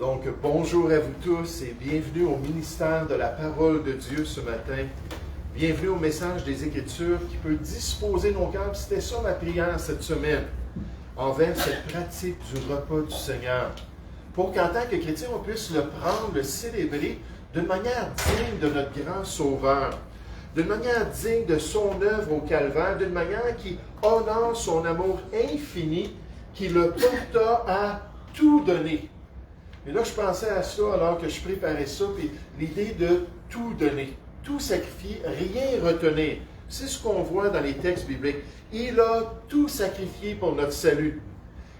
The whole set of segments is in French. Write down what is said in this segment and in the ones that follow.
Donc, bonjour à vous tous et bienvenue au ministère de la parole de Dieu ce matin. Bienvenue au message des Écritures qui peut disposer nos cœurs. C'était ça ma prière cette semaine, envers cette pratique du repas du Seigneur. Pour qu'en tant que chrétien, on puisse le prendre, le célébrer d'une manière digne de notre grand Sauveur, d'une manière digne de son œuvre au Calvaire, d'une manière qui honore son amour infini, qui le porta à tout donner. Et là, je pensais à ça alors que je préparais ça, puis l'idée de tout donner, tout sacrifier, rien retenir. C'est ce qu'on voit dans les textes bibliques. Il a tout sacrifié pour notre salut.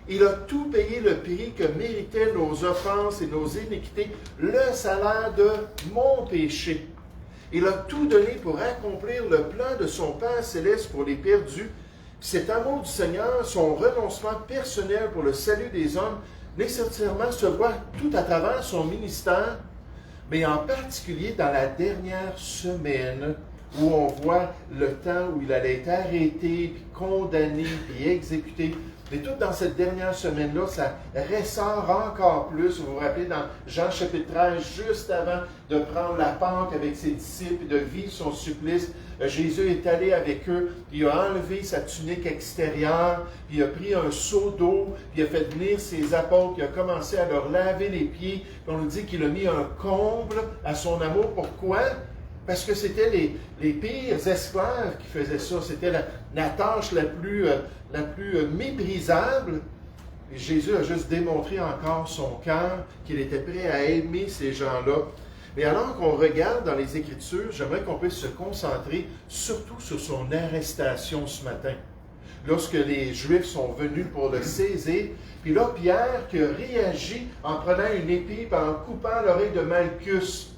Il a tout payé le prix que méritaient nos offenses et nos iniquités, le salaire de mon péché. Il a tout donné pour accomplir le plan de son Père céleste pour les perdus. Cet amour du Seigneur, son renoncement personnel pour le salut des hommes, nécessairement se voit tout à travers son ministère, mais en particulier dans la dernière semaine où on voit le temps où il allait être arrêté, puis condamné, puis exécuté. Et tout dans cette dernière semaine-là, ça ressort encore plus. Vous vous rappelez dans Jean chapitre 13, juste avant de prendre la Pâque avec ses disciples et de vivre son supplice, Jésus est allé avec eux, puis il a enlevé sa tunique extérieure, puis il a pris un seau d'eau, puis il a fait venir ses apôtres, puis il a commencé à leur laver les pieds, puis on nous dit qu'il a mis un comble à son amour. Pourquoi? Parce que c'était les pires esclaves qui faisaient ça. C'était la tâche la plus méprisable. Et Jésus a juste démontré encore son cœur, qu'il était prêt à aimer ces gens-là. Mais alors qu'on regarde dans les Écritures, j'aimerais qu'on puisse se concentrer surtout sur son arrestation ce matin. Lorsque les Juifs sont venus pour le saisir, puis là, Pierre qui a réagi en prenant une épée et en coupant l'oreille de Malchus.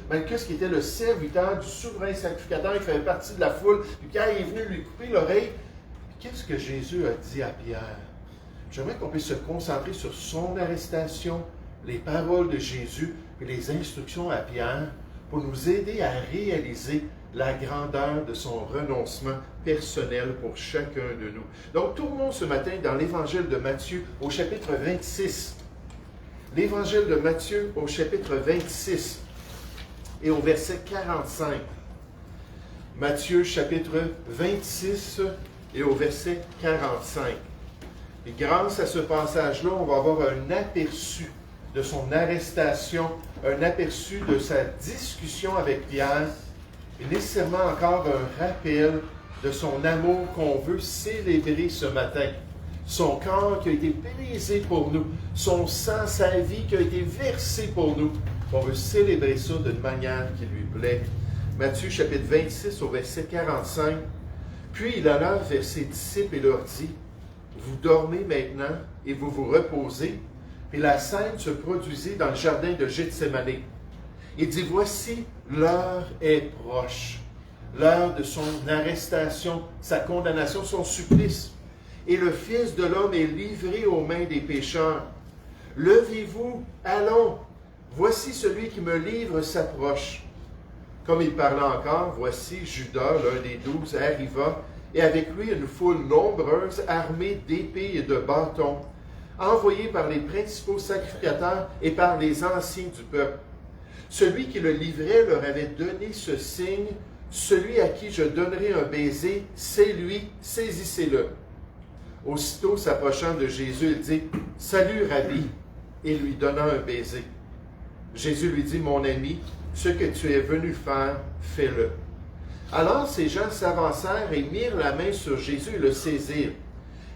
Malchus qui était le serviteur du souverain sacrificateur, il faisait partie de la foule, puis Pierre est venu lui couper l'oreille. Qu'est-ce que Jésus a dit à Pierre? J'aimerais qu'on puisse se concentrer sur son arrestation, les paroles de Jésus et les instructions à Pierre pour nous aider à réaliser la grandeur de son renoncement personnel pour chacun de nous. Donc, tournons ce matin dans l'Évangile de Matthieu au chapitre 26. L'Évangile de Matthieu au chapitre 26 et au verset 45. Matthieu chapitre 26 et au verset 45. Et grâce à ce passage-là, on va avoir un aperçu de son arrestation, un aperçu de sa discussion avec Pierre, et nécessairement encore un rappel de son amour qu'on veut célébrer ce matin. Son corps qui a été brisé pour nous, son sang, sa vie qui a été versée pour nous. On veut célébrer ça d'une manière qui lui plaît. Matthieu chapitre 26 au verset 45. Puis il alla vers ses disciples et leur dit, « Vous dormez maintenant et vous vous reposez. » Puis la scène se produisit dans le jardin de Gethsémani. Il dit, « Voici, l'heure est proche. » L'heure de son arrestation, sa condamnation, son supplice. Et le Fils de l'homme est livré aux mains des pécheurs. Levez-vous, allons. Voici celui qui me livre s'approche. Comme il parlait encore, voici Judas, l'un des 12, arriva, et avec lui une foule nombreuse, armée d'épées et de bâtons, envoyée par les principaux sacrificateurs et par les anciens du peuple. Celui qui le livrait leur avait donné ce signe, celui à qui je donnerai un baiser, c'est lui, saisissez-le. Aussitôt s'approchant de Jésus, il dit, « Salut, Rabbi », et lui donnant un baiser. Jésus lui dit, « Mon ami, ce que tu es venu faire, fais-le. » Alors ces gens s'avancèrent et mirent la main sur Jésus et le saisirent.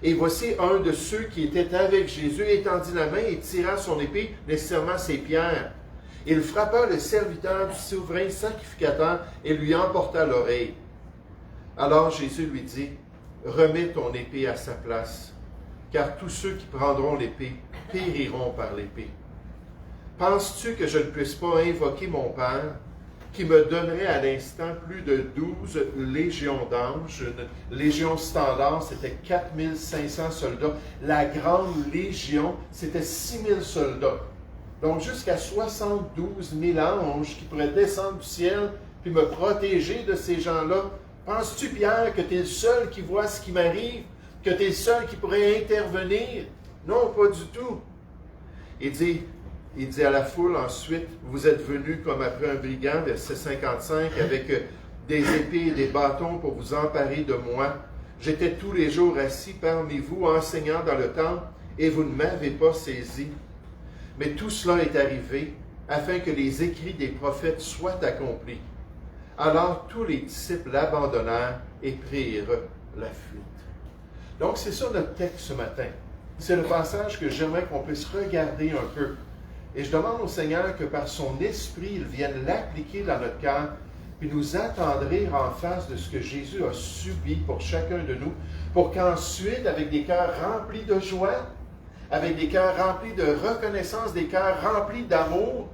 Et voici un de ceux qui étaient avec Jésus étendit la main et tira son épée, nécessairement ses pierres. Il frappa le serviteur du souverain sacrificateur et lui emporta l'oreille. Alors Jésus lui dit, « Remets ton épée à sa place, car tous ceux qui prendront l'épée périront par l'épée. Penses-tu que je ne puisse pas invoquer mon Père, qui me donnerait à l'instant plus de 12 légions d'anges? Une légion standard, c'était 4500 soldats. La grande légion, c'était 6000 soldats. Donc jusqu'à 72 000 anges qui pourraient descendre du ciel puis me protéger de ces gens-là. Penses-tu, Pierre, que tu es le seul qui voit ce qui m'arrive? Que tu es le seul qui pourrait intervenir? Non, pas du tout. Il dit, Il dit à la foule ensuite, vous êtes venus comme après un brigand, verset 55, avec des épées et des bâtons pour vous emparer de moi. J'étais tous les jours assis parmi vous, enseignant dans le temple, et vous ne m'avez pas saisi. Mais tout cela est arrivé afin que les écrits des prophètes soient accomplis. Alors tous les disciples l'abandonnèrent et prirent la fuite. Donc c'est ça notre texte ce matin. C'est le passage que j'aimerais qu'on puisse regarder un peu. Et je demande au Seigneur que par son esprit, il vienne l'appliquer dans notre cœur, puis nous attendrir en face de ce que Jésus a subi pour chacun de nous, pour qu'ensuite, avec des cœurs remplis de joie, avec des cœurs remplis de reconnaissance, des cœurs remplis d'amour,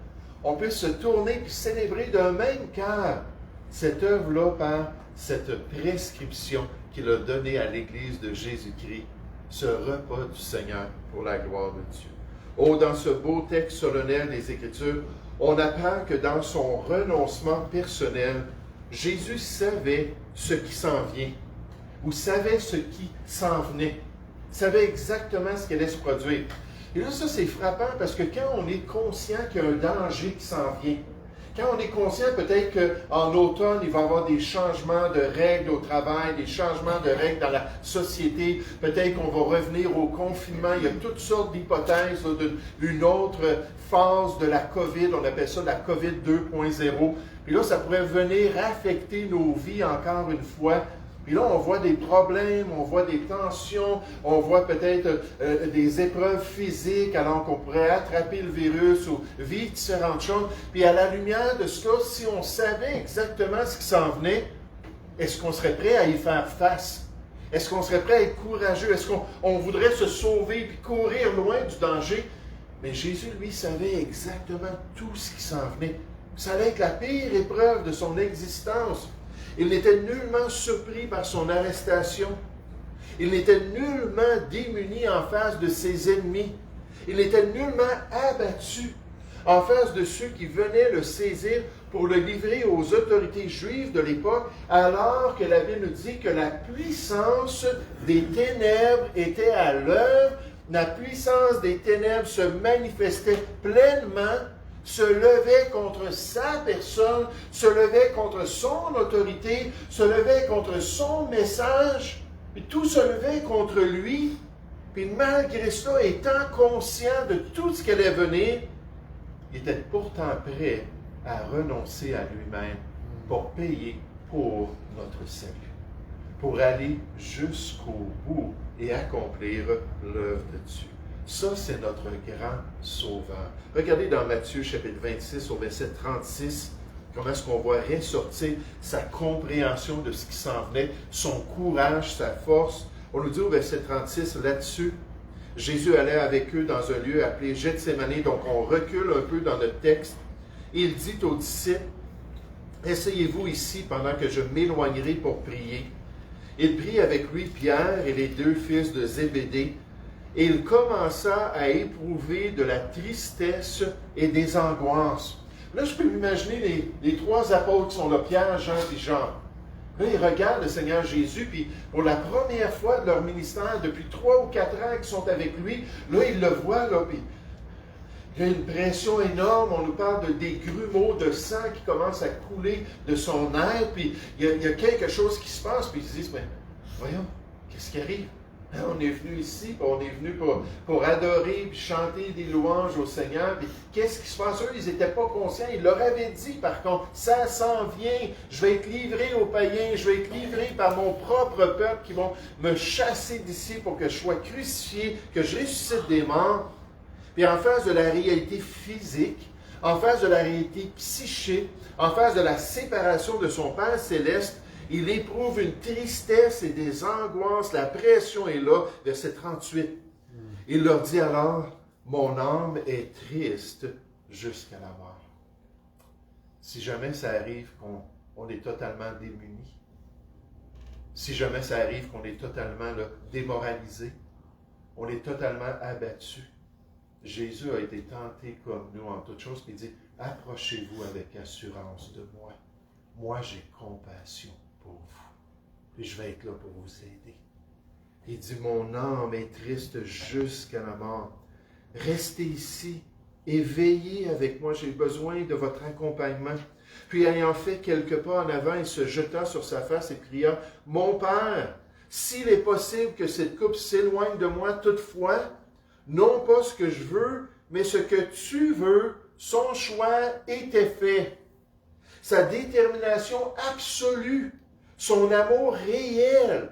on puisse se tourner puis célébrer d'un même cœur cette œuvre-là par cette prescription qu'il a donnée à l'Église de Jésus-Christ, ce repas du Seigneur pour la gloire de Dieu. Oh, dans ce beau texte solennel des Écritures, on apprend que dans son renoncement personnel, Jésus savait ce qui s'en vient, ou savait ce qui s'en venait, savait exactement ce qui allait se produire. Et là, ça, c'est frappant parce que quand on est conscient qu'il y a un danger qui s'en vient, quand on est conscient peut-être qu'en automne, il va y avoir des changements de règles au travail, des changements de règles dans la société, peut-être qu'on va revenir au confinement, il y a toutes sortes d'hypothèses d'une autre phase de la COVID, on appelle ça la COVID 2.0. Puis là, ça pourrait venir affecter nos vies encore une fois. Puis là, on voit des problèmes, on voit des tensions, on voit peut-être des épreuves physiques alors qu'on pourrait attraper le virus ou vivre différentes choses. Puis à la lumière de cela, si on savait exactement ce qui s'en venait, est-ce qu'on serait prêt à y faire face? Est-ce qu'on serait prêt à être courageux? Est-ce qu'on voudrait se sauver puis courir loin du danger? Mais Jésus, lui, savait exactement tout ce qui s'en venait. Il savait être la pire épreuve de son existence. Il n'était nullement surpris par son arrestation. Il n'était nullement démuni en face de ses ennemis. Il n'était nullement abattu en face de ceux qui venaient le saisir pour le livrer aux autorités juives de l'époque, alors que la Bible nous dit que la puissance des ténèbres était à l'œuvre, la puissance des ténèbres se manifestait pleinement, se levait contre sa personne, se levait contre son autorité, se levait contre son message, puis tout se levait contre lui. Puis malgré cela, étant conscient de tout ce qui allait venir, il était pourtant prêt à renoncer à lui-même pour payer pour notre salut, pour aller jusqu'au bout et accomplir l'œuvre de Dieu. Ça, c'est notre grand sauveur. Regardez dans Matthieu chapitre 26 au verset 36, comment est-ce qu'on voit ressortir sa compréhension de ce qui s'en venait, son courage, sa force. On nous dit au verset 36 là-dessus, Jésus allait avec eux dans un lieu appelé Gethsémani, donc on recule un peu dans notre texte. Il dit aux disciples, « Asseyez-vous ici pendant que je m'éloignerai pour prier. » Il prit avec lui Pierre et les deux fils de Zébédée, et il commença à éprouver de la tristesse et des angoisses. Là, je peux m'imaginer les trois apôtres qui sont là, Pierre, Jean et Jean. Là, ils regardent le Seigneur Jésus, puis pour la première fois de leur ministère, depuis 3 ou 4 ans qu'ils sont avec lui, là, ils le voient, là, puis il y a une pression énorme, on nous parle des grumeaux de sang qui commencent à couler de son air, puis il y a quelque chose qui se passe, puis ils se disent, mais voyons, qu'est-ce qui arrive? On est venu ici, on est venu pour adorer puis chanter des louanges au Seigneur. Puis qu'est-ce qui se passe? Eux, ils n'étaient pas conscients. Ils leur avaient dit, par contre, ça s'en vient. Je vais être livré aux païens. Je vais être livré par mon propre peuple qui vont me chasser d'ici pour que je sois crucifié, que je ressuscite des morts. Puis en face de la réalité physique, en face de la réalité psychique, en face de la séparation de son Père céleste, il éprouve une tristesse et des angoisses, la pression est là, verset 38. Il leur dit alors, mon âme est triste jusqu'à la mort. Si jamais ça arrive qu'on est totalement démuni, si jamais ça arrive qu'on est totalement là, démoralisé, on est totalement abattu, Jésus a été tenté comme nous en toutes choses, puis il dit, approchez-vous avec assurance de moi. Moi, j'ai compassion pour vous. Et je vais être là pour vous aider. Il dit, mon âme est triste jusqu'à la mort. Restez ici et veillez avec moi, j'ai besoin de votre accompagnement. » Puis ayant fait quelques pas en avant, il se jeta sur sa face et cria, « Mon Père, s'il est possible que cette coupe s'éloigne de moi toutefois, non pas ce que je veux, mais ce que tu veux, son choix était fait. » Sa détermination absolue, son amour réel.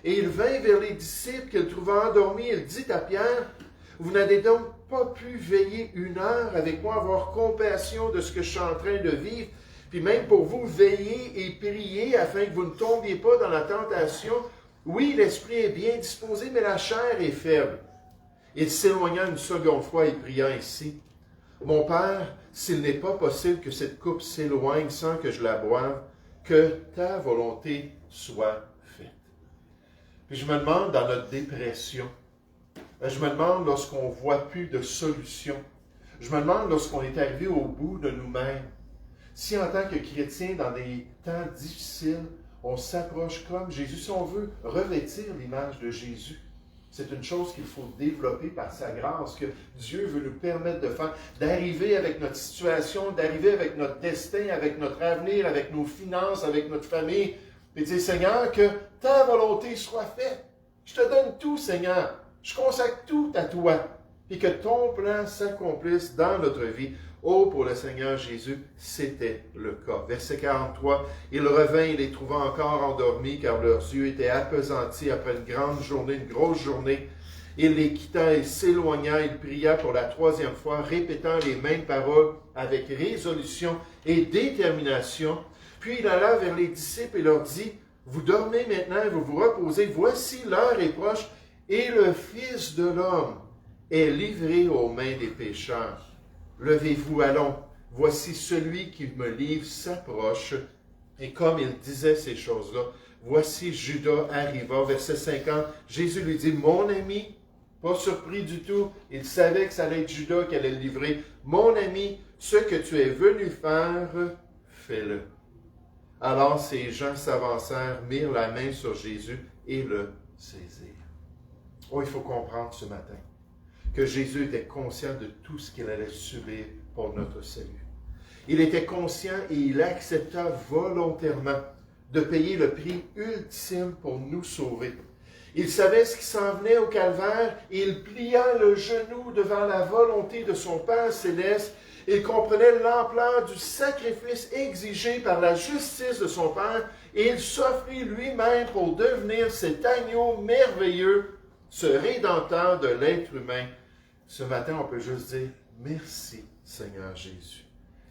Et il vint vers les disciples qu'il trouva endormis. Il dit à Pierre, « Vous n'avez donc pas pu veiller 1 heure avec moi, avoir compassion de ce que je suis en train de vivre, puis même pour vous, veiller et prier afin que vous ne tombiez pas dans la tentation. Oui, l'esprit est bien disposé, mais la chair est faible. » Il s'éloigna une seconde fois et pria ainsi, « Mon Père, s'il n'est pas possible que cette coupe s'éloigne sans que je la boive, que ta volonté soit faite. » Puis je me demande dans notre dépression, je me demande lorsqu'on ne voit plus de solution, je me demande lorsqu'on est arrivé au bout de nous-mêmes, si en tant que chrétien, dans des temps difficiles, on s'approche comme Jésus, si on veut revêtir l'image de Jésus, c'est une chose qu'il faut développer par sa grâce, que Dieu veut nous permettre de faire, d'arriver avec notre situation, d'arriver avec notre destin, avec notre avenir, avec nos finances, avec notre famille, et dire, Seigneur, que ta volonté soit faite. Je te donne tout, Seigneur. Je consacre tout à toi. Et que ton plan s'accomplisse dans notre vie. Oh, pour le Seigneur Jésus, c'était le cas. Verset 43, « Il revint et les trouva encore endormis, car leurs yeux étaient appesantis après une grande journée, une grosse journée. Il les quitta et s'éloigna. Il pria pour la 3e fois, répétant les mêmes paroles avec résolution et détermination. Puis il alla vers les disciples et leur dit, « Vous dormez maintenant et vous vous reposez. Voici l'heure est proche et le Fils de l'homme est livré aux mains des pécheurs. Levez-vous, allons. Voici celui qui me livre s'approche. » Et comme il disait ces choses-là, voici Judas arriva. Verset 50, Jésus lui dit, « Mon ami, pas surpris du tout, il savait que ça allait être Judas qui allait le livrer. Mon ami, ce que tu es venu faire, fais-le. » Alors ces gens s'avancèrent, mirent la main sur Jésus et le saisirent. Oh, il faut comprendre ce matin que Jésus était conscient de tout ce qu'il allait subir pour notre salut. Il était conscient et il accepta volontairement de payer le prix ultime pour nous sauver. Il savait ce qui s'en venait au calvaire et il plia le genou devant la volonté de son Père céleste. Il comprenait l'ampleur du sacrifice exigé par la justice de son Père et il s'offrit lui-même pour devenir cet agneau merveilleux, ce rédempteur de l'être humain. Ce matin, on peut juste dire merci, Seigneur Jésus.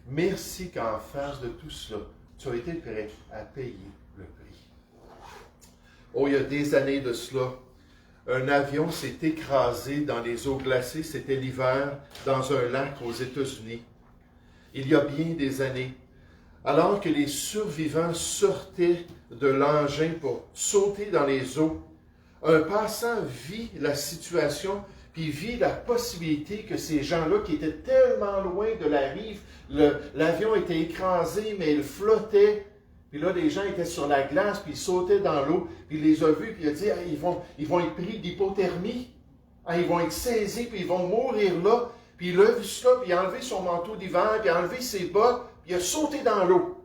Merci qu'en face de tout cela, tu as été prêt à payer le prix. Oh, il y a des années de cela, un avion s'est écrasé dans les eaux glacées, c'était l'hiver, dans un lac aux États-Unis. Il y a bien des années, alors que les survivants sortaient de l'engin pour sauter dans les eaux, un passant vit la situation, puis vit la possibilité que ces gens-là, qui étaient tellement loin de la rive, l'avion était écrasé, mais il flottait. Puis là, les gens étaient sur la glace, puis ils sautaient dans l'eau, puis il les a vus, puis il a dit, ah, ils vont être pris d'hypothermie. Ah, ils vont être saisis, puis ils vont mourir là. Puis il a vu cela, puis il a enlevé son manteau d'hiver, puis il a enlevé ses bottes, puis il a sauté dans l'eau.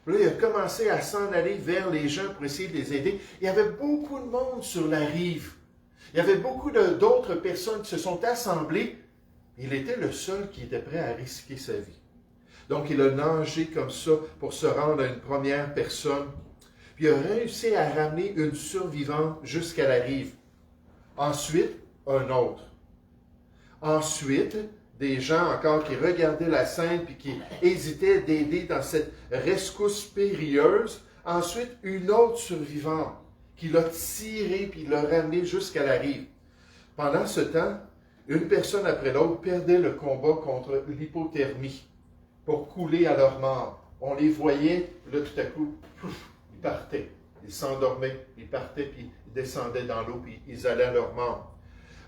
Puis là, il a commencé à s'en aller vers les gens pour essayer de les aider. Il y avait beaucoup de monde sur la rive. Il y avait beaucoup d'autres personnes qui se sont assemblées. Il était le seul qui était prêt à risquer sa vie. Donc, il a nagé comme ça pour se rendre à une première personne. Puis, il a réussi à ramener une survivante jusqu'à la rive. Ensuite, un autre. Ensuite, des gens encore qui regardaient la scène puis qui hésitaient d'aider dans cette rescousse périlleuse. Ensuite, une autre survivante qui l'a tiré puis l'a ramené jusqu'à la rive. Pendant ce temps, une personne après l'autre perdait le combat contre l'hypothermie pour couler à leur mort. On les voyait, là tout à coup, ils partaient. Ils s'endormaient, ils partaient, puis ils descendaient dans l'eau, puis ils allaient à leur mort.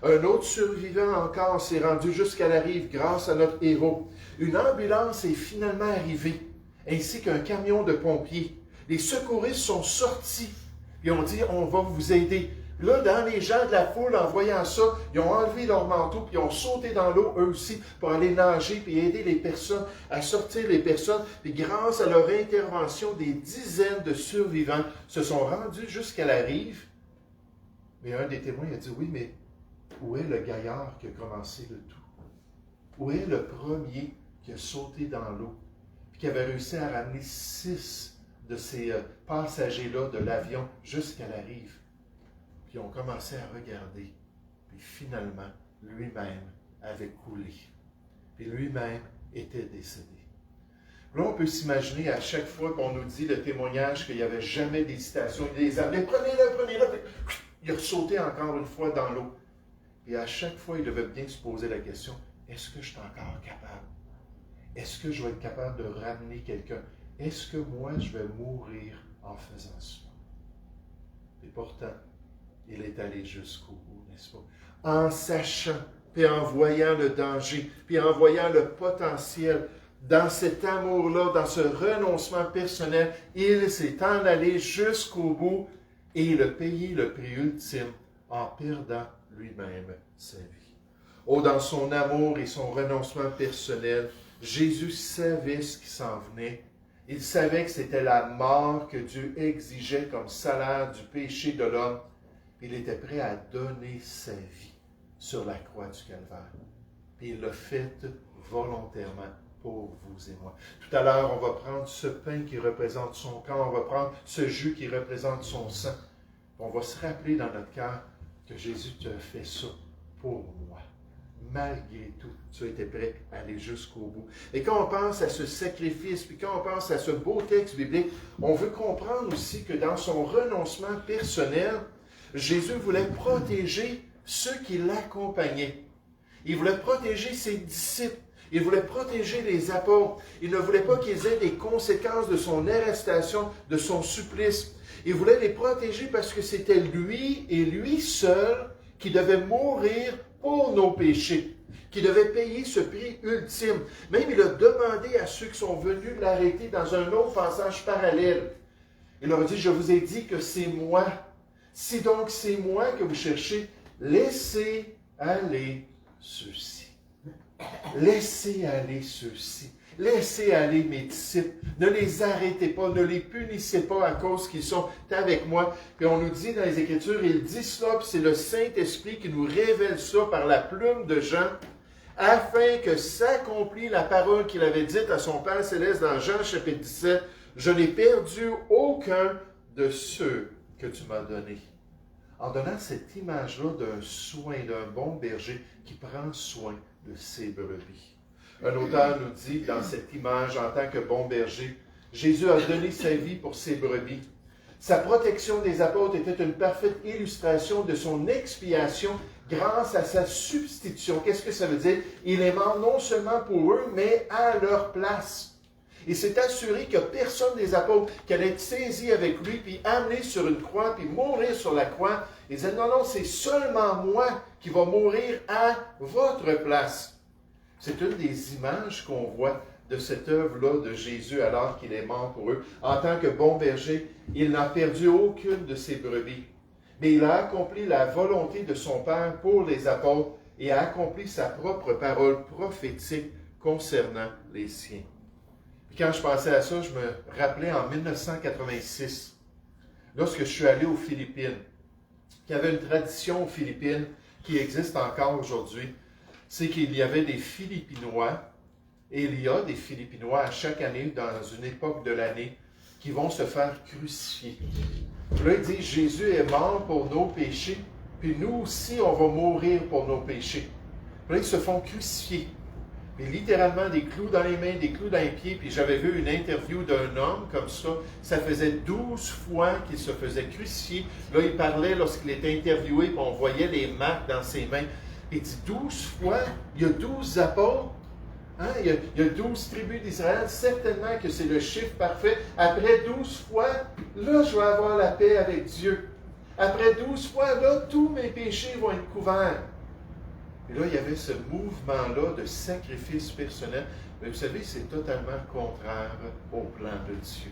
Un autre survivant encore s'est rendu jusqu'à la rive grâce à notre héros. Une ambulance est finalement arrivée, ainsi qu'un camion de pompiers. Les secouristes sont sortis, puis ont dit, on va vous aider. Puis là, dans les gens de la foule, en voyant ça, ils ont enlevé leur manteau, puis ils ont sauté dans l'eau, eux aussi, pour aller nager, puis aider les personnes à sortir les personnes. Puis grâce à leur intervention, des dizaines de survivants se sont rendus jusqu'à la rive. Mais un des témoins a dit, oui, mais où est le gaillard qui a commencé le tout? Où est le premier qui a sauté dans l'eau, puis qui avait réussi à ramener 6 de ces passagers-là de l'avion jusqu'à la rive? Puis ils ont commencé à regarder, puis finalement, lui-même avait coulé. Puis lui-même était décédé. Là, on peut s'imaginer à chaque fois qu'on nous dit le témoignage qu'il n'y avait jamais d'hésitation, il les amenait, prenez-le, prenez-le, puis il a sauté encore une fois dans l'eau. Et à chaque fois, il devait bien se poser la question, est-ce que je suis encore capable? Est-ce que je vais être capable de ramener quelqu'un? Est-ce que moi, je vais mourir en faisant cela? Et pourtant, il est allé jusqu'au bout, n'est-ce pas? En sachant, puis en voyant le danger, puis en voyant le potentiel, dans cet amour-là, dans ce renoncement personnel, il s'est en allé jusqu'au bout et il a payé le prix ultime en perdant lui-même sa vie. Oh, dans son amour et son renoncement personnel, Jésus savait ce qui s'en venait. Il savait que c'était la mort que Dieu exigeait comme salaire du péché de l'homme. Il était prêt à donner sa vie sur la croix du Calvaire. Et il l'a fait volontairement pour vous et moi. Tout à l'heure, on va prendre ce pain qui représente son corps, on va prendre ce jus qui représente son sang. On va se rappeler dans notre cœur que Jésus te fait ça pour moi. Malgré tout, tu étais prêt à aller jusqu'au bout. Et quand on pense à ce sacrifice, puis quand on pense à ce beau texte biblique, on veut comprendre aussi que dans son renoncement personnel, Jésus voulait protéger ceux qui l'accompagnaient. Il voulait protéger ses disciples. Il voulait protéger les apôtres. Il ne voulait pas qu'ils aient des conséquences de son arrestation, de son supplice. Il voulait les protéger parce que c'était lui et lui seul qui devait mourir pour nos péchés, qui devait payer ce prix ultime. Même il a demandé à ceux qui sont venus l'arrêter dans un autre passage parallèle. Il leur a dit, je vous ai dit que c'est moi. Si donc c'est moi que vous cherchez, laissez aller ceux-ci. Laissez aller ceux-ci. Laissez aller mes disciples. Ne les arrêtez pas, ne les punissez pas à cause qu'ils sont avec moi. Puis on nous dit dans les Écritures, il dit cela, puis c'est le Saint-Esprit qui nous révèle ça par la plume de Jean, afin que s'accomplit la parole qu'il avait dite à son Père Céleste dans Jean chapitre 17, je n'ai perdu aucun de ceux que tu m'as donnés. En donnant cette image-là d'un soin, d'un bon berger qui prend soin de ses brebis. Un auteur nous dit dans cette image, en tant que bon berger, Jésus a donné sa vie pour ses brebis. Sa protection des apôtres était une parfaite illustration de son expiation grâce à sa substitution. Qu'est-ce que ça veut dire? Il est mort non seulement pour eux, mais à leur place. Il s'est assuré que personne des apôtres qui allait être saisi avec lui, puis amené sur une croix, puis mourir sur la croix. Il disait, non, c'est seulement moi qui va mourir à votre place. C'est une des images qu'on voit de cette œuvre-là de Jésus alors qu'il est mort pour eux. En tant que bon berger, il n'a perdu aucune de ses brebis. Mais il a accompli la volonté de son Père pour les apôtres et a accompli sa propre parole prophétique concernant les siens. Puis quand je pensais à ça, je me rappelais en 1986, lorsque je suis allé aux Philippines, qu'il y avait une tradition aux Philippines qui existe encore aujourd'hui. C'est qu'il y avait des Philippinois, et il y a des Philippinois à chaque année, dans une époque de l'année, qui vont se faire crucifier. Là, il dit, Jésus est mort pour nos péchés, puis nous aussi, on va mourir pour nos péchés. Puis là, ils se font crucifier. Mais littéralement, des clous dans les mains, des clous dans les pieds, puis j'avais vu une interview d'un homme comme ça faisait 12 fois qu'il se faisait crucifier. Là, il parlait lorsqu'il était interviewé, puis on voyait les marques dans ses mains. Il dit 12 fois, il y a 12 apôtres, hein? Il y a 12 tribus d'Israël, certainement que c'est le chiffre parfait. Après 12 fois, là, je vais avoir la paix avec Dieu. Après 12 fois, là, tous mes péchés vont être couverts. Et là, il y avait ce mouvement-là de sacrifice personnel. Mais vous savez, c'est totalement contraire au plan de Dieu.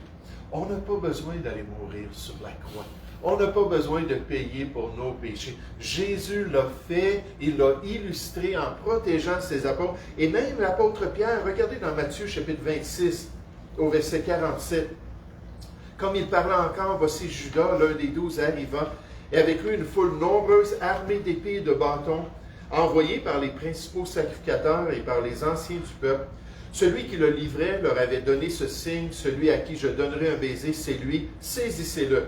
On n'a pas besoin d'aller mourir sur la croix. On n'a pas besoin de payer pour nos péchés. Jésus l'a fait, il l'a illustré en protégeant ses apôtres. Et même l'apôtre Pierre, regardez dans Matthieu chapitre 26, au verset 47. Comme il parlait encore, voici Judas, l'un des 12, arriva, et avec lui une foule nombreuse, armée d'épées et de bâtons, envoyés par les principaux sacrificateurs et par les anciens du peuple. Celui qui le livrait leur avait donné ce signe, celui à qui je donnerai un baiser, c'est lui, saisissez-le.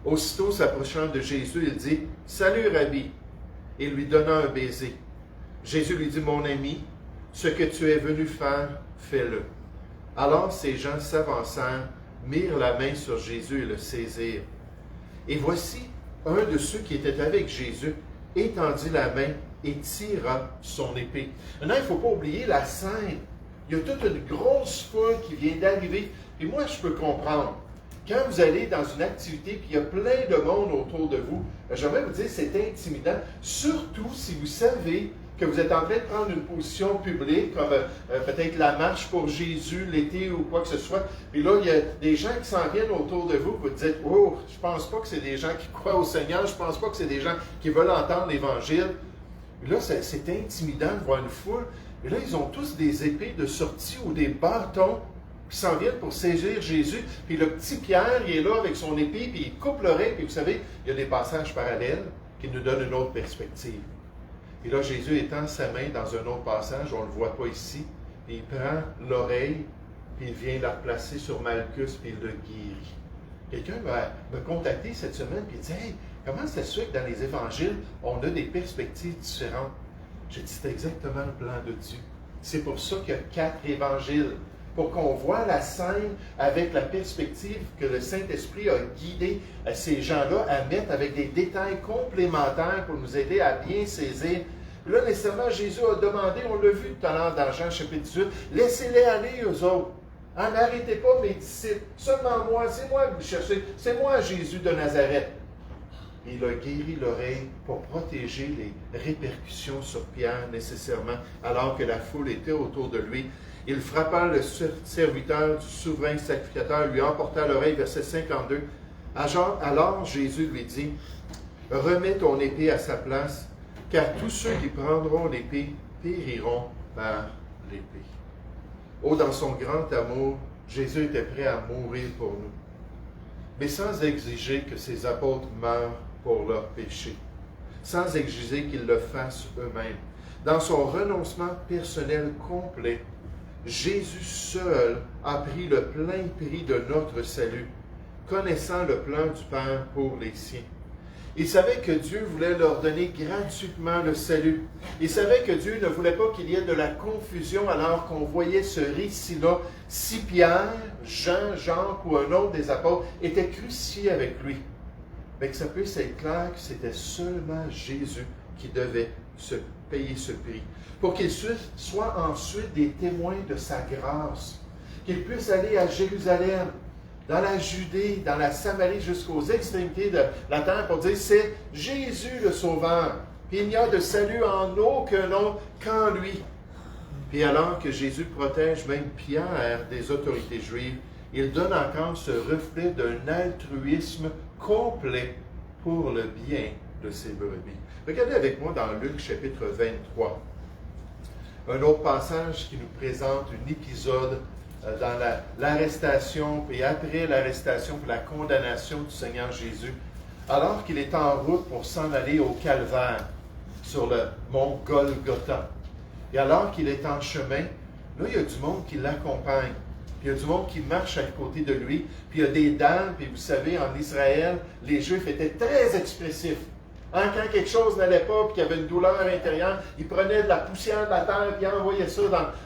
Aussitôt s'approchant de Jésus, il dit, « Salut, Rabbi !» et lui donna un baiser. Jésus lui dit, « Mon ami, ce que tu es venu faire, fais-le. » Alors ces gens s'avancèrent, mirent la main sur Jésus et le saisirent. Et voici, un de ceux qui étaient avec Jésus étendit la main et tira son épée. Maintenant, il ne faut pas oublier la scène. Il y a toute une grosse foule qui vient d'arriver. Et moi, je peux comprendre. Quand vous allez dans une activité et il y a plein de monde autour de vous, j'aimerais vous dire c'est intimidant, surtout si vous savez que vous êtes en train de prendre une position publique, comme peut-être la marche pour Jésus l'été ou quoi que ce soit. Puis là, il y a des gens qui s'en viennent autour de vous, vous dites, « Oh, je pense pas que c'est des gens qui croient au Seigneur, je pense pas que c'est des gens qui veulent entendre l'Évangile. » Là, c'est intimidant de voir une foule. Et là, ils ont tous des épées de sortie ou des bâtons qui s'en viennent pour saisir Jésus. Puis le petit Pierre, il est là avec son épée, puis il coupe l'oreille. Puis vous savez, il y a des passages parallèles qui nous donnent une autre perspective. Et là, Jésus étend sa main dans un autre passage, on ne le voit pas ici, et il prend l'oreille, puis il vient la placer sur Malchus, puis il le guérit. Quelqu'un va me contacter cette semaine, puis il dit, « Hey, comment ça se fait que dans les évangiles, on a des perspectives différentes? » J'ai dit, c'est exactement le plan de Dieu. C'est pour ça qu'il y a 4 évangiles, pour qu'on voit la scène avec la perspective que le Saint-Esprit a guidé ces gens-là à mettre avec des détails complémentaires pour nous aider à bien saisir. Là, nécessairement, Jésus a demandé, on l'a vu tout à l'heure dans Jean chapitre 18, laissez-les aller, eux autres. N'arrêtez pas mes disciples, seulement moi, c'est moi que vous cherchez, c'est moi Jésus de Nazareth. Il a guéri l'oreille pour protéger les répercussions sur Pierre nécessairement, alors que la foule était autour de lui. Il frappa le serviteur du souverain sacrificateur, lui emporta l'oreille, verset 52. Alors Jésus lui dit, « Remets ton épée à sa place, car tous ceux qui prendront l'épée périront par l'épée. » Oh, dans son grand amour, Jésus était prêt à mourir pour nous, mais sans exiger que ses apôtres meurent pour leurs péchés, sans exiger qu'ils le fassent eux-mêmes. Dans son renoncement personnel complet, Jésus seul a pris le plein prix de notre salut, connaissant le plan du Père pour les siens. Il savait que Dieu voulait leur donner gratuitement le salut. Il savait que Dieu ne voulait pas qu'il y ait de la confusion alors qu'on voyait ce récit-là. Si Pierre, Jean, Jacques ou un autre des apôtres étaient crucifiés avec lui, mais que ça puisse être clair que c'était seulement Jésus qui devait payer ce prix. Pour qu'il soit ensuite des témoins de sa grâce. Qu'il puisse aller à Jérusalem, dans la Judée, dans la Samarie, jusqu'aux extrémités de la terre pour dire c'est Jésus le Sauveur. Puis il n'y a de salut en aucun autre qu'en lui. Puis alors que Jésus protège même Pierre des autorités juives, il donne encore ce reflet d'un altruisme complet pour le bien de ses brebis. Regardez avec moi dans Luc chapitre 23. Un autre passage qui nous présente un épisode dans l'arrestation, et après l'arrestation, puis la condamnation du Seigneur Jésus, alors qu'il est en route pour s'en aller au Calvaire, sur le mont Golgotha. Et alors qu'il est en chemin, là, il y a du monde qui l'accompagne. Puis il y a du monde qui marche à côté de lui. Puis il y a des dames, puis vous savez, en Israël, les Juifs étaient très expressifs. Quand quelque chose n'allait pas, puis qu'il y avait une douleur intérieure, ils prenaient de la poussière de la terre, puis ils envoyaient ça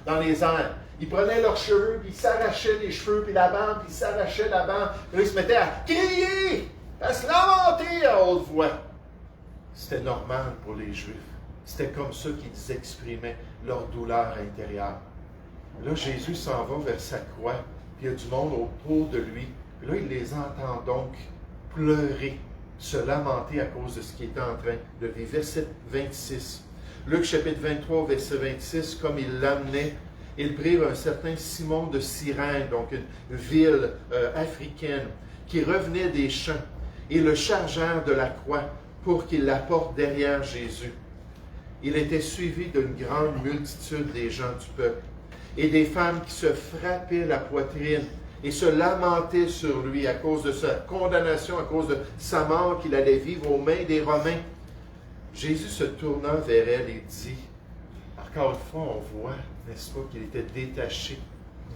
dans les airs. Ils prenaient leurs cheveux, puis ils s'arrachaient les cheveux, puis la barbe, puis ils s'arrachaient la barbe. Puis là, ils se mettaient à crier, à se lamenter à haute voix. C'était normal pour les Juifs. C'était comme ça qu'ils exprimaient leur douleur intérieure. Là, Jésus s'en va vers sa croix, puis il y a du monde autour de lui. Puis là, il les entend donc pleurer, se lamenter à cause de ce qu'il était en train de vivre. Verset 26. Luc chapitre 23, verset 26, comme il l'amenait, ils prirent un certain Simon de Cyrène, donc une ville africaine, qui revenait des champs. et le chargèrent de la croix pour qu'il la porte derrière Jésus. Il était suivi d'une grande multitude des gens du peuple et des femmes qui se frappaient la poitrine et se lamentaient sur lui à cause de sa condamnation, à cause de sa mort qu'il allait vivre aux mains des Romains. Jésus se tourna vers elle et dit, encore une fois, on voit, n'est-ce pas, qu'il était détaché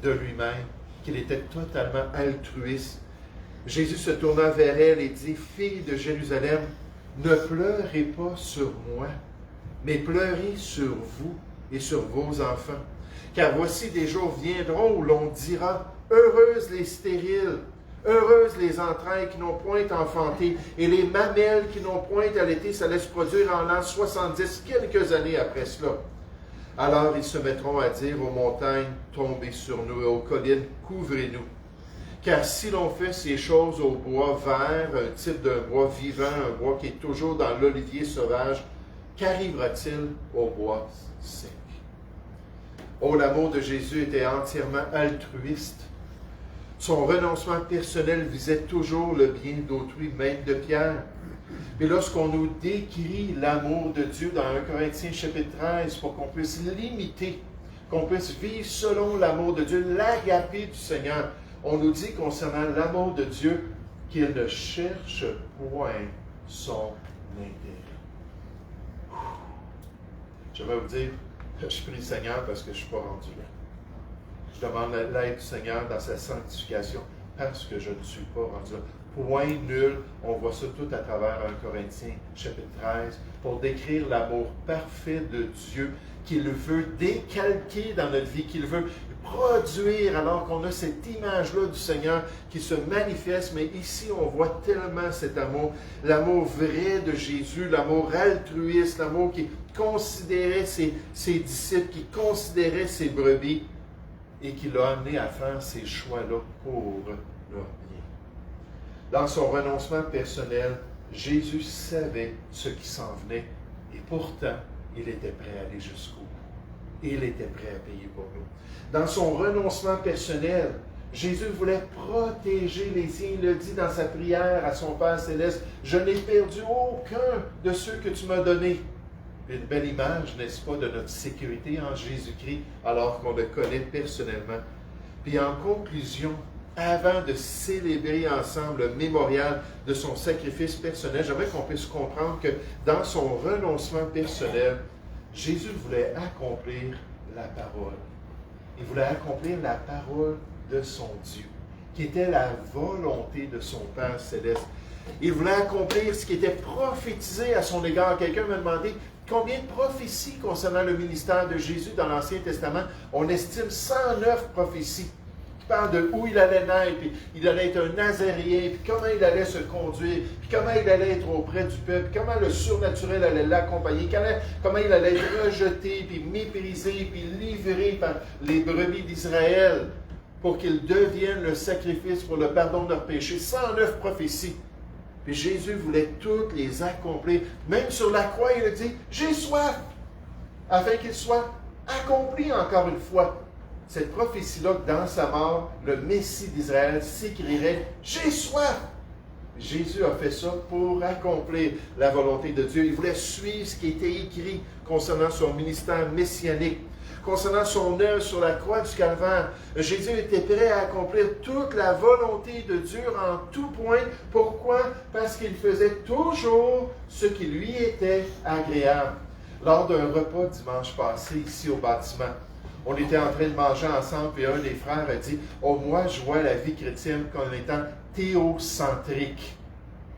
de lui-même, qu'il était totalement altruiste. Jésus se tourna vers elle et dit, fille de Jérusalem, ne pleurez pas sur moi, mais pleurez sur vous et sur vos enfants. Car voici des jours viendront où l'on dira, heureuses les stériles, heureuses les entrailles qui n'ont point enfanté, et les mamelles qui n'ont point allaité, ça laisse produire en l'an 70, quelques années après cela. Alors ils se mettront à dire aux montagnes, tombez sur nous, et aux collines, couvrez-nous. Car si l'on fait ces choses au bois vert, un type de bois vivant, un bois qui est toujours dans l'olivier sauvage, qu'arrivera-t-il au bois sec? Oh, l'amour de Jésus était entièrement altruiste. Son renoncement personnel visait toujours le bien d'autrui, même de Pierre. Mais lorsqu'on nous décrit l'amour de Dieu dans 1 Corinthiens chapitre 13, pour qu'on puisse l'imiter, qu'on puisse vivre selon l'amour de Dieu, l'agapé du Seigneur, on nous dit concernant l'amour de Dieu qu'il ne cherche point son intérêt. Je vais vous dire, je prie le Seigneur parce que je ne suis pas rendu là. Je demande l'aide du Seigneur dans sa sanctification parce que je ne suis pas rendu là. Point nul, on voit ça tout à travers 1 Corinthiens chapitre 13 pour décrire l'amour parfait de Dieu qu'il veut décalquer dans notre vie, qu'il veut produire alors qu'on a cette image-là du Seigneur qui se manifeste, mais ici on voit tellement cet amour, l'amour vrai de Jésus, l'amour altruiste, l'amour qui considérait ses disciples, qui considérait ses brebis et qui l'a amené à faire ces choix-là pour leur bien. Dans son renoncement personnel, Jésus savait ce qui s'en venait et pourtant, il était prêt à aller jusqu'au bout. Il était prêt à payer pour nous. Dans son renoncement personnel, Jésus voulait protéger les siens. Il le dit dans sa prière à son Père céleste, « Je n'ai perdu aucun de ceux que tu m'as donnés. » Une belle image, n'est-ce pas, de notre sécurité en Jésus-Christ, alors qu'on le connaît personnellement. Puis en conclusion, avant de célébrer ensemble le mémorial de son sacrifice personnel, j'aimerais qu'on puisse comprendre que dans son renoncement personnel, Jésus voulait accomplir la parole. Il voulait accomplir la parole de son Dieu, qui était la volonté de son Père céleste. Il voulait accomplir ce qui était prophétisé à son égard. Quelqu'un m'a demandé combien de prophéties concernant le ministère de Jésus dans l'Ancien Testament. On estime 109 prophéties qui parlent de où il allait naître, puis il allait être un Nazaréen, puis comment il allait se conduire, puis comment il allait être auprès du peuple, puis comment le surnaturel allait l'accompagner, comment il allait être rejeté, puis méprisé, puis livré par les brebis d'Israël pour qu'il devienne le sacrifice pour le pardon de leurs péchés. 109 prophéties. Puis Jésus voulait toutes les accomplir. Même sur la croix, il a dit, « J'ai soif », afin qu'il soit accompli encore une fois. Cette prophétie-là, que dans sa mort, le Messie d'Israël s'écrirait, « J'ai soif ». Jésus a fait ça pour accomplir la volonté de Dieu. Il voulait suivre ce qui était écrit concernant son ministère messianique. Concernant son œuvre sur la croix du Calvaire, Jésus était prêt à accomplir toute la volonté de Dieu en tout point. Pourquoi? Parce qu'il faisait toujours ce qui lui était agréable. Lors d'un repas dimanche passé ici au bâtiment, on était en train de manger ensemble et un des frères a dit « Oh, moi, je vois la vie chrétienne comme étant théocentrique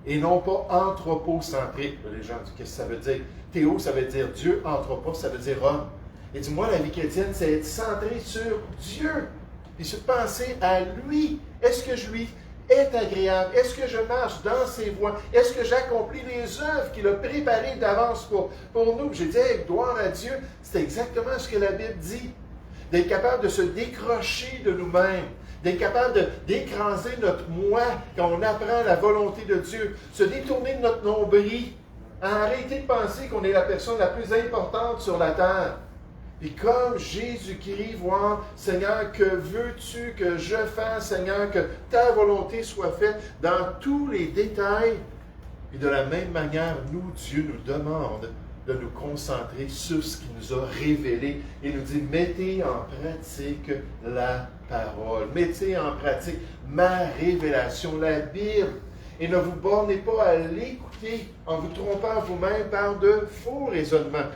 et non pas anthropocentrique. » Les gens disent « Qu'est-ce que ça veut dire? » Théo, ça veut dire Dieu, anthropos, ça veut dire homme. Il dit, moi, la vie chrétienne, c'est être centré sur Dieu. Puis se penser à lui. Est-ce que je lui est agréable? Est-ce que je marche dans ses voies? Est-ce que j'accomplis les œuvres qu'il a préparées d'avance pour nous? J'ai dit, hey, gloire à Dieu. C'est exactement ce que la Bible dit. D'être capable de se décrocher de nous-mêmes. D'être capable d'écraser notre moi quand on apprend la volonté de Dieu. Se détourner de notre nombril. Arrêter de penser qu'on est la personne la plus importante sur la terre. Puis comme Jésus-Christ, voir, Seigneur, que veux-tu que je fasse, Seigneur, que ta volonté soit faite dans tous les détails. Et de la même manière, nous, Dieu nous demande de nous concentrer sur ce qu'il nous a révélé et nous dit, mettez en pratique la parole. Mettez en pratique ma révélation, la Bible. Et ne vous bornez pas à l'écouter en vous trompant vous-même par de faux raisonnements.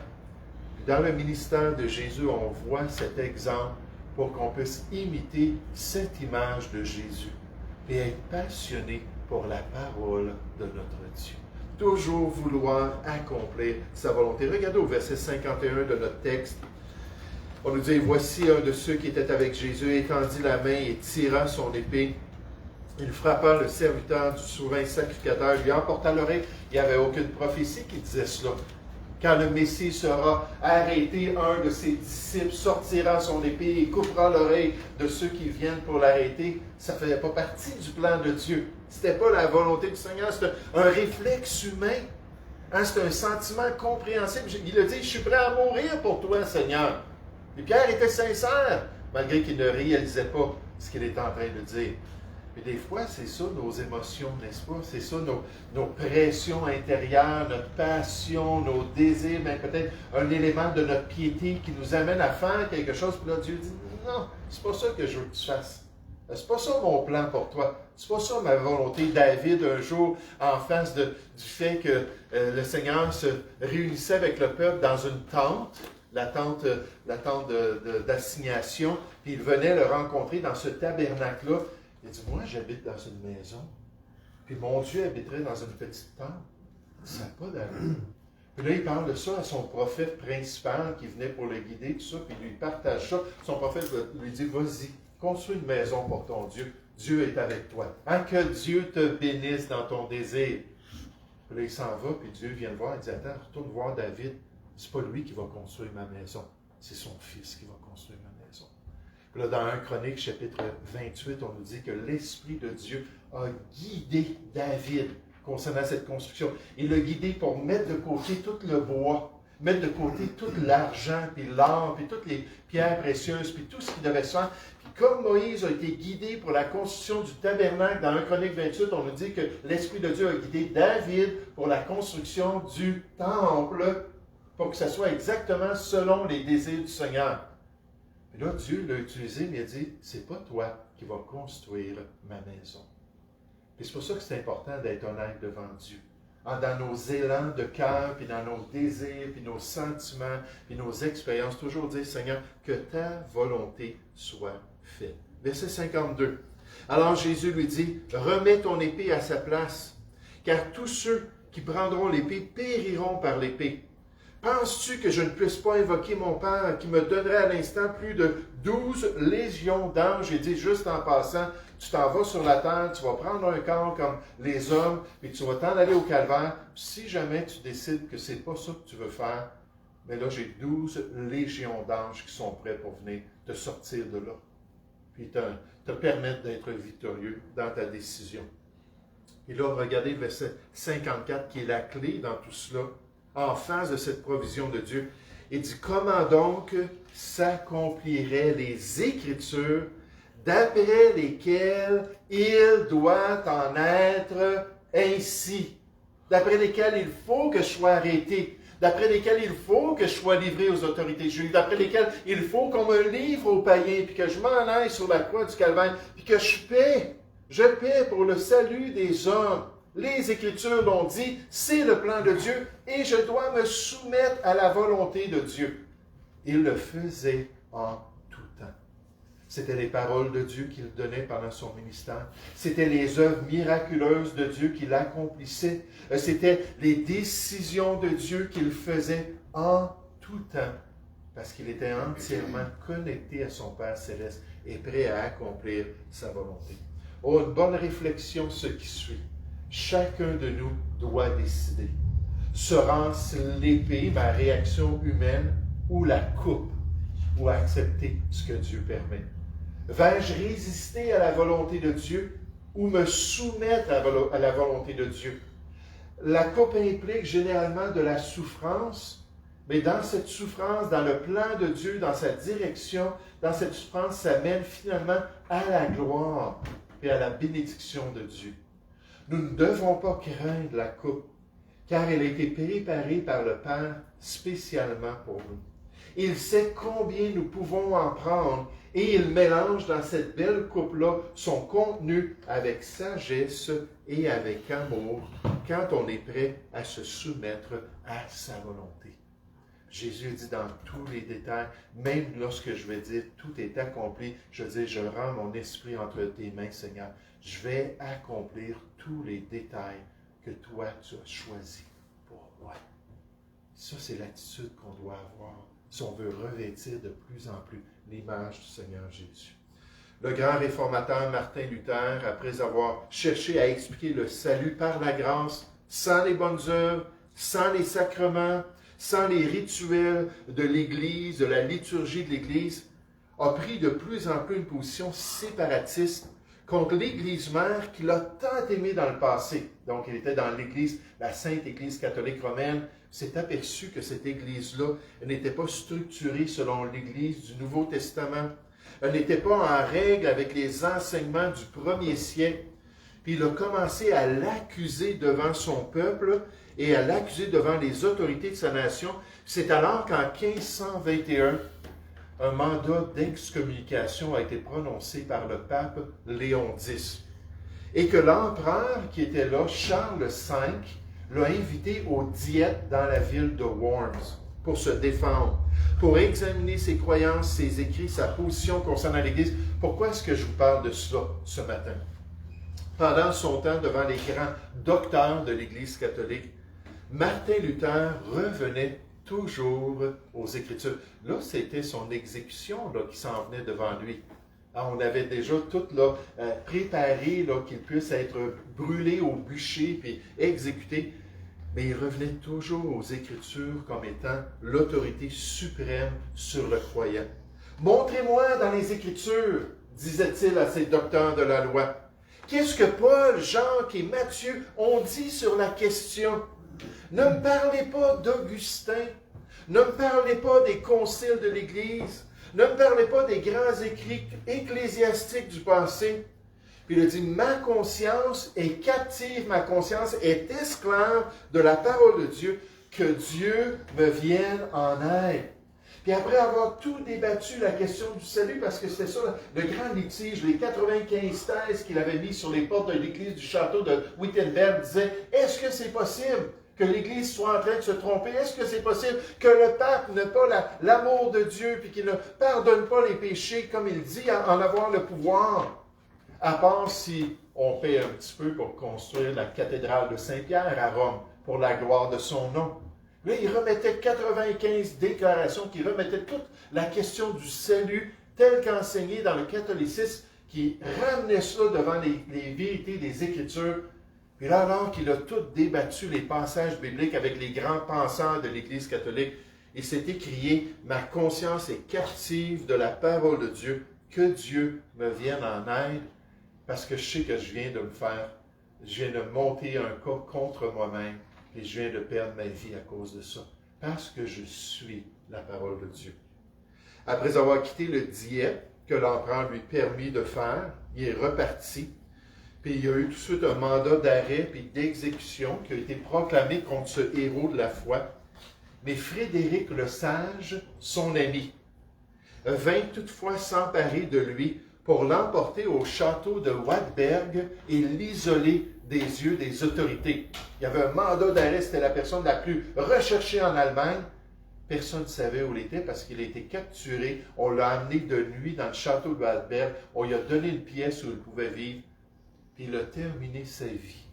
Dans le ministère de Jésus, on voit cet exemple pour qu'on puisse imiter cette image de Jésus et être passionné pour la parole de notre Dieu. Toujours vouloir accomplir sa volonté. Regardez au verset 51 de notre texte. On nous dit, voici un de ceux qui étaient avec Jésus, étendit la main et tira son épée. Il frappa le serviteur du souverain sacrificateur, lui emporta l'oreille. Il n'y avait aucune prophétie qui disait cela. Quand le Messie sera arrêté, un de ses disciples sortira son épée et coupera l'oreille de ceux qui viennent pour l'arrêter. Ça ne faisait pas partie du plan de Dieu. Ce n'était pas la volonté du Seigneur, c'était un réflexe humain. Hein, c'est un sentiment compréhensible. Il a dit, je suis prêt à mourir pour toi, Seigneur. Et Pierre était sincère, malgré qu'il ne réalisait pas ce qu'il était en train de dire. Et des fois, c'est ça nos émotions, n'est-ce pas? C'est ça nos pressions intérieures, notre passion, nos désirs, mais peut-être un élément de notre piété qui nous amène à faire quelque chose. Puis là, Dieu dit, non, c'est pas ça que je veux que tu fasses. C'est pas ça mon plan pour toi. C'est pas ça ma volonté. David, un jour, en face du fait que le Seigneur se réunissait avec le peuple dans une tente, la tente d'assignation, puis il venait le rencontrer dans ce tabernacle-là. Il dit, moi, j'habite dans une maison, puis mon Dieu habiterait dans une petite tente. Ça n'a pas d'allure. Puis là, il parle de ça à son prophète principal qui venait pour le guider, tout ça, puis il lui partage ça. Son prophète lui dit, vas-y, construis une maison pour ton Dieu. Dieu est avec toi. Hein, que Dieu te bénisse dans ton désir. Puis là, il s'en va, puis Dieu vient le voir. Il dit, attends, retourne voir David. C'est pas lui qui va construire ma maison. C'est son fils qui va construire ma maison. Puis là, dans 1 Chronique, chapitre 28, on nous dit que l'Esprit de Dieu a guidé David concernant cette construction. Il l'a guidé pour mettre de côté tout le bois, mettre de côté tout l'argent, puis l'or, puis toutes les pierres précieuses, puis tout ce qu'il devait se faire. Puis comme Moïse a été guidé pour la construction du tabernacle, dans 1 Chronique 28, on nous dit que l'Esprit de Dieu a guidé David pour la construction du temple, pour que ça soit exactement selon les désirs du Seigneur. Puis là, Dieu l'a utilisé, mais il a dit, c'est pas toi qui vas construire ma maison. Et c'est pour ça que c'est important d'être honnête devant Dieu. Dans nos élans de cœur, puis dans nos désirs, puis nos sentiments, puis nos expériences, toujours dire, Seigneur, que ta volonté soit faite. Verset 52. Alors Jésus lui dit, remets ton épée à sa place, car tous ceux qui prendront l'épée périront par l'épée. Penses-tu que je ne puisse pas invoquer mon Père qui me donnerait à l'instant plus de 12 légions d'anges? J'ai dit juste en passant, tu t'en vas sur la terre, tu vas prendre un corps comme les hommes, puis tu vas t'en aller au calvaire. Si jamais tu décides que ce n'est pas ça que tu veux faire, mais là j'ai 12 légions d'anges qui sont prêts pour venir te sortir de là, puis te permettre d'être victorieux dans ta décision. Et là, regardez le verset 54 qui est la clé dans tout cela. En face de cette provision de Dieu. Il dit, comment donc s'accompliraient les Écritures d'après lesquelles il doit en être ainsi, d'après lesquelles il faut que je sois arrêté, d'après lesquelles il faut que je sois livré aux autorités juives, d'après lesquelles il faut qu'on me livre aux païens, puis que je m'en aille sur la croix du Calvaire, puis que je paie pour le salut des hommes. Les Écritures l'ont dit, c'est le plan de Dieu et je dois me soumettre à la volonté de Dieu. Il le faisait en tout temps. C'était les paroles de Dieu qu'il donnait pendant son ministère. C'était les œuvres miraculeuses de Dieu qu'il accomplissait. C'était les décisions de Dieu qu'il faisait en tout temps. Parce qu'il était entièrement connecté à son Père céleste et prêt à accomplir sa volonté. Oh, une bonne réflexion, ce qui suit. Chacun de nous doit décider. Sera-ce l'épée, ma réaction humaine, ou la coupe, ou accepter ce que Dieu permet? Vais-je résister à la volonté de Dieu ou me soumettre à la volonté de Dieu? La coupe implique généralement de la souffrance, Mais dans cette souffrance, dans le plan de Dieu, dans sa direction, dans cette souffrance, ça mène finalement à la gloire et à la bénédiction de Dieu. Nous ne devons pas craindre la coupe, car elle a été préparée par le Père spécialement pour nous. Il sait combien nous pouvons en prendre et il mélange dans cette belle coupe-là son contenu avec sagesse et avec amour quand on est prêt à se soumettre à sa volonté. Jésus dit dans tous les détails, même lorsque je vais dire tout est accompli, je dis je rends mon esprit entre tes mains, Seigneur. Je vais accomplir tous les détails que toi tu as choisis pour moi. Ça, c'est l'attitude qu'on doit avoir si on veut revêtir de plus en plus l'image du Seigneur Jésus. Le grand réformateur Martin Luther, après avoir cherché à expliquer le salut par la grâce, sans les bonnes œuvres, sans les sacrements, sans les rituels de l'Église, de la liturgie de l'Église, a pris de plus en plus une position séparatiste contre l'Église mère qu'il a tant aimée dans le passé. Donc, il était dans l'Église, la Sainte Église catholique romaine, s'est aperçu que cette Église-là n'était pas structurée selon l'Église du Nouveau Testament. Elle n'était pas en règle avec les enseignements du premier siècle. Puis il a commencé à l'accuser devant son peuple et à l'accuser devant les autorités de sa nation. C'est alors qu'en 1521, un mandat d'excommunication a été prononcé par le pape Léon X. Et que l'empereur qui était là, Charles V, l'a invité aux diètes dans la ville de Worms pour se défendre, pour examiner ses croyances, ses écrits, sa position concernant l'Église. Pourquoi est-ce que je vous parle de cela ce matin? Pendant son temps devant les grands docteurs de l'Église catholique, Martin Luther revenait toujours aux Écritures. Là, c'était son exécution là, qui s'en venait devant lui. Alors, on avait déjà tout là, préparé qu'il puisse être brûlé au bûcher puis exécuté. Mais il revenait toujours aux Écritures comme étant l'autorité suprême sur le croyant. « Montrez-moi dans les Écritures, disait-il à ses docteurs de la loi, qu'est-ce que Paul, Jacques et Matthieu ont dit sur la question? Ne me parlez pas d'Augustin, ne me parlez pas des conciles de l'Église, ne me parlez pas des grands écrits ecclésiastiques du passé. » Puis il a dit, ma conscience est captive, ma conscience est esclave de la parole de Dieu, que Dieu me vienne en aide. Puis après avoir tout débattu la question du salut, parce que c'était ça le grand litige, les 95 thèses qu'il avait mis sur les portes de l'église du château de Wittenberg disaient, est-ce que c'est possible que l'Église soit en train de se tromper? Est-ce que c'est possible que le pape n'ait pas l'amour de Dieu, puis qu'il ne pardonne pas les péchés comme il dit en avoir le pouvoir? À part si on paie un petit peu pour construire la cathédrale de Saint-Pierre à Rome, pour la gloire de son nom. Là, il remettait 95 déclarations qui remettaient toute la question du salut tel qu'enseigné dans le catholicisme, qui ramenait cela devant les vérités des Écritures. Puis là, alors qu'il a tout débattu les passages bibliques avec les grands penseurs de l'Église catholique, il s'est écrié « Ma conscience est captive de la parole de Dieu, que Dieu me vienne en aide. » Parce que je sais que je viens de monter un cas contre moi-même et je viens de perdre ma vie à cause de ça. Parce que je suis la parole de Dieu. Après avoir quitté le diète que l'empereur lui permit de faire, il est reparti. Puis il y a eu tout de suite un mandat d'arrêt et d'exécution qui a été proclamé contre ce héros de la foi. Mais Frédéric le Sage, son ami, vint toutefois s'emparer de lui pour l'emporter au château de Wartberg et l'isoler des yeux des autorités. Il y avait un mandat d'arrêt, c'était la personne la plus recherchée en Allemagne. Personne ne savait où il était parce qu'il a été capturé. On l'a amené de nuit dans le château de Wartberg. On lui a donné une pièce où il pouvait vivre. Puis il a terminé sa vie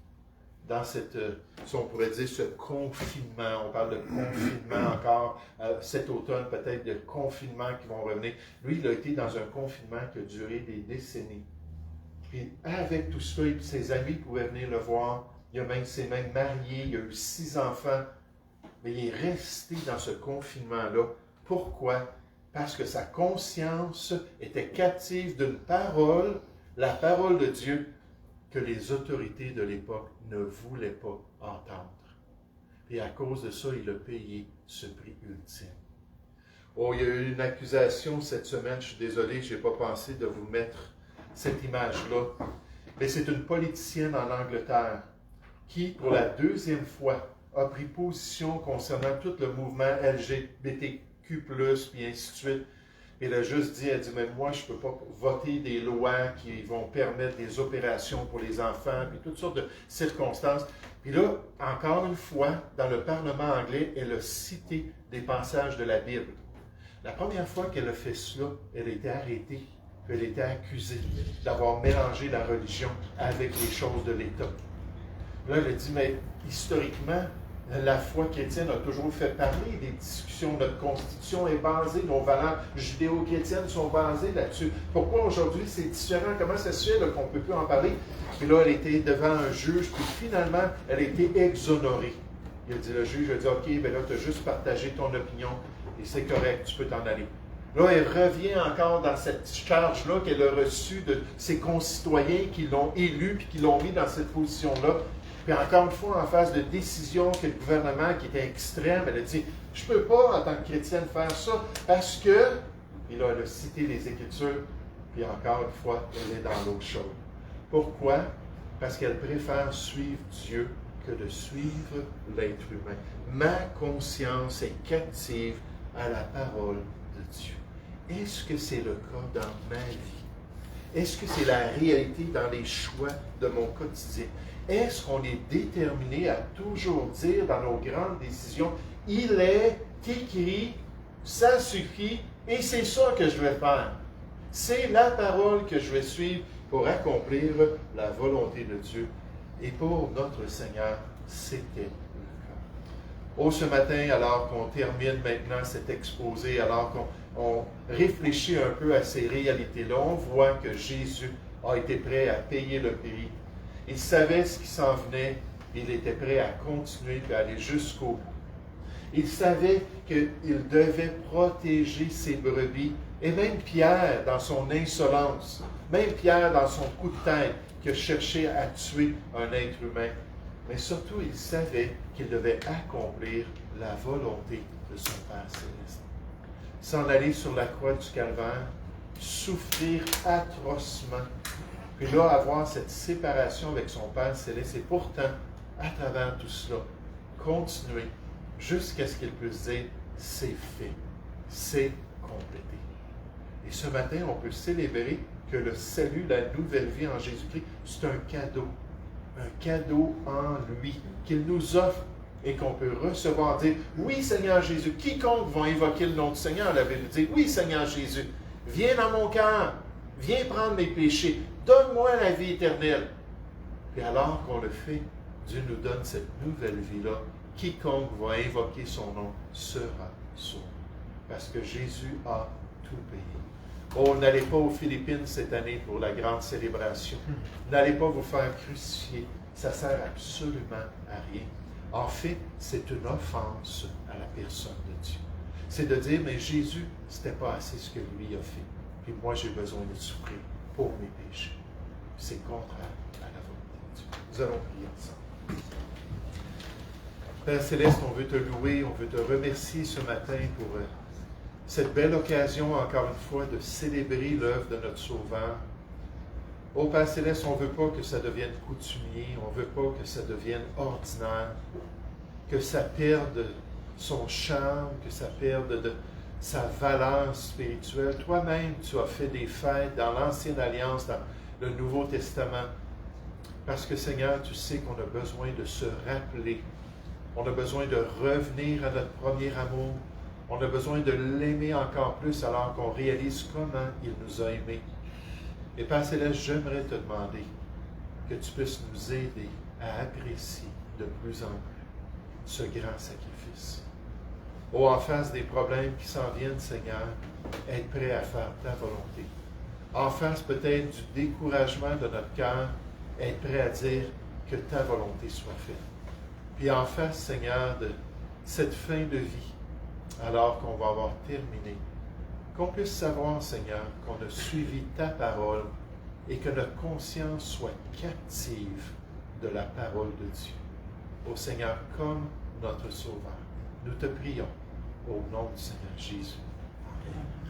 dans cette, si on pourrait dire, ce confinement. On parle de confinement encore, cet automne peut-être de confinement qui vont revenir. Lui, il a été dans un confinement qui a duré des décennies. Puis avec tout ça, ses amis pouvaient venir le voir. s'est même marié, il a eu 6 enfants. Mais il est resté dans ce confinement-là. Pourquoi? Parce que sa conscience était captive d'une parole, la parole de Dieu, que les autorités de l'époque ne voulaient pas entendre. Et à cause de ça, il a payé ce prix ultime. Oh, il y a eu une accusation cette semaine, je suis désolé, je n'ai pas pensé de vous mettre cette image-là. Mais c'est une politicienne en Angleterre qui, pour la deuxième fois, a pris position concernant tout le mouvement LGBTQ+, puis ainsi de suite. Elle a juste dit, elle dit, mais moi, je ne peux pas voter des lois qui vont permettre des opérations pour les enfants, puis toutes sortes de circonstances. Puis là, encore une fois, dans le Parlement anglais, elle a cité des passages de la Bible. La première fois qu'elle a fait cela, elle a été arrêtée, puis elle a été accusée d'avoir mélangé la religion avec les choses de l'État. Là, elle a dit, mais historiquement, la foi chrétienne a toujours fait parler des discussions. Notre constitution est basée, nos valeurs judéo-chrétiennes sont basées là-dessus. Pourquoi aujourd'hui c'est différent? Comment ça se fait qu'on ne peut plus en parler? Puis là, elle était devant un juge, puis finalement, elle a été exonérée. Il a dit, le juge a dit, OK, bien là, tu as juste partagé ton opinion, et c'est correct, tu peux t'en aller. Là, elle revient encore dans cette charge-là qu'elle a reçue de ses concitoyens qui l'ont élue, puis qui l'ont mis dans cette position-là. Puis encore une fois, en phase de décision que le gouvernement, qui était extrême, elle a dit, je ne peux pas, en tant que chrétienne, faire ça, parce que, et là, elle a cité les Écritures, puis encore une fois, elle est dans l'eau chaude. Pourquoi? Parce qu'elle préfère suivre Dieu que de suivre l'être humain. Ma conscience est captive à la parole de Dieu. Est-ce que c'est le cas dans ma vie? Est-ce que c'est la réalité dans les choix de mon quotidien? Est-ce qu'on est déterminé à toujours dire dans nos grandes décisions, il est écrit, ça suffit, et c'est ça que je vais faire. C'est la parole que je vais suivre pour accomplir la volonté de Dieu. Et pour notre Seigneur, c'était le cas. Oh, ce matin, alors qu'on termine maintenant cet exposé, alors qu'on réfléchit un peu à ces réalités-là, on voit que Jésus a été prêt à payer le prix. Il savait ce qui s'en venait, il était prêt à continuer et à aller jusqu'au bout. Il savait qu'il devait protéger ses brebis. Et même Pierre, dans son insolence, même Pierre, dans son coup de tête, qui a cherché à tuer un être humain, mais surtout, il savait qu'il devait accomplir la volonté de son Père céleste. S'en aller sur la croix du Calvaire, souffrir atrocement, puis là, avoir cette séparation avec son Père céleste, et pourtant, à travers tout cela, continuer jusqu'à ce qu'il puisse dire, c'est fait, c'est complété. Et ce matin, on peut célébrer que le salut, la nouvelle vie en Jésus-Christ, c'est un cadeau en lui, qu'il nous offre et qu'on peut recevoir, dire, oui Seigneur Jésus, quiconque va invoquer le nom du Seigneur, la Bible dit, oui Seigneur Jésus, viens dans mon cœur, viens prendre mes péchés, donne-moi la vie éternelle. Et alors qu'on le fait, Dieu nous donne cette nouvelle vie-là. Quiconque va invoquer son nom sera sauvé. Parce que Jésus a tout payé. Oh, n'allez pas aux Philippines cette année pour la grande célébration. N'allez pas vous faire crucifier. Ça ne sert absolument à rien. En fait, c'est une offense à la personne de Dieu. C'est de dire, mais Jésus, ce n'était pas assez ce que lui a fait. Puis moi, j'ai besoin de souffrir pour mes péchés. C'est contraire à la volonté de Dieu. Nous allons prier ensemble. Père Céleste, on veut te louer, on veut te remercier ce matin pour cette belle occasion, encore une fois, de célébrer l'œuvre de notre Sauveur. Ô Père Céleste, on ne veut pas que ça devienne coutumier, on ne veut pas que ça devienne ordinaire, que ça perde son charme, que ça perde de sa valeur spirituelle. Toi-même, tu as fait des fêtes dans l'Ancienne Alliance, dans le Nouveau Testament, parce que Seigneur, tu sais qu'on a besoin de se rappeler, on a besoin de revenir à notre premier amour, on a besoin de l'aimer encore plus alors qu'on réalise comment il nous a aimés. Et Père Céleste, j'aimerais te demander que tu puisses nous aider à apprécier de plus en plus ce grand sacrifice. Oh, en face des problèmes qui s'en viennent, Seigneur, être prêt à faire ta volonté. En face peut-être du découragement de notre cœur, être prêt à dire que ta volonté soit faite. Puis en face, Seigneur, de cette fin de vie, alors qu'on va avoir terminé, qu'on puisse savoir, Seigneur, qu'on a suivi ta parole et que notre conscience soit captive de la parole de Dieu. Ô Seigneur, comme notre Sauveur. Nous te prions au nom du Seigneur Jésus. Amen.